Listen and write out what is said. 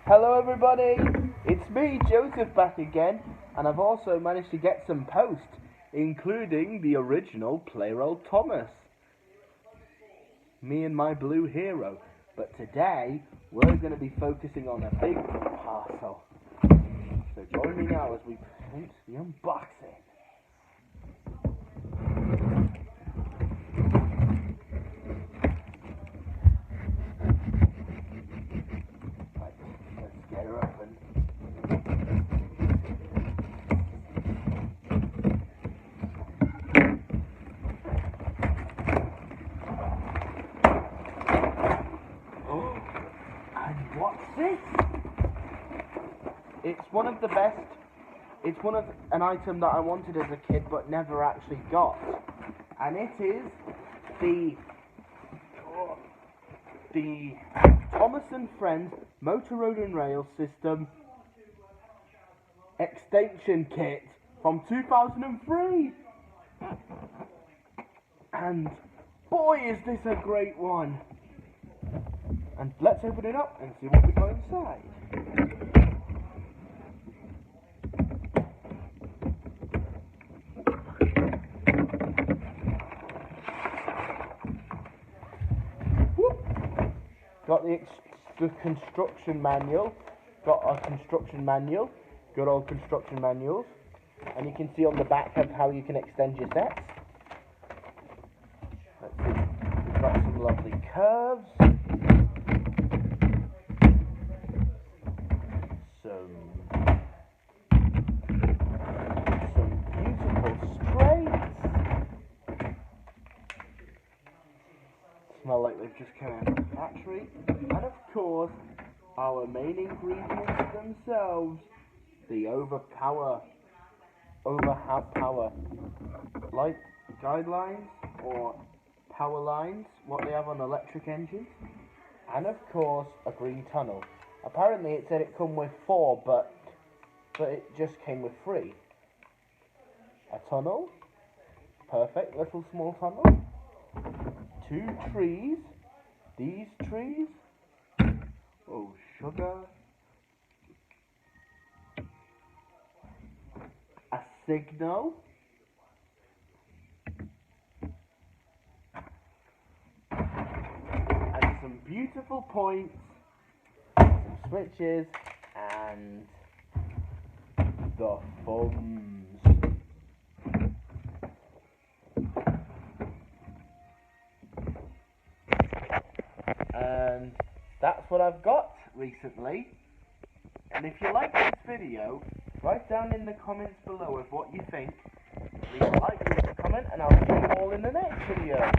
Hello everybody, it's me, Joseph, back again, and I've also managed to get some posts, including the original Playrole Thomas, me and my blue hero. But today, we're going to be focusing on a big parcel. So join me now as we present the unboxing. Right, let's get her open. And what's this? It's one of the best. It's one of an item that I wanted as a kid but never actually got. And it is the Thomas & Friends Motor Road and Rail System Extension Kit from 2003. And boy, is this a great one. And let's open it up and see what we got inside. Got the construction manual. Got a construction manual. Good old construction manuals. And you can see on the back of how you can extend your sets. Let's see. We've got some lovely curves. Some beautiful straights. Smell like they've just come out of the factory. And of course, our main ingredients themselves, the overpower light guidelines or power lines, what they have on electric engines, and of course a green tunnel. Apparently it said it come with 4, but it just came with 3. A tunnel, perfect little small tunnel. 2 trees, these trees, oh sugar, a signal, and some beautiful points, some switches, and the thumbs. And that's what I've got recently. And if you like this video, write down in the comments below of what you think. Leave a like, leave a comment, and I'll see you all in the next video.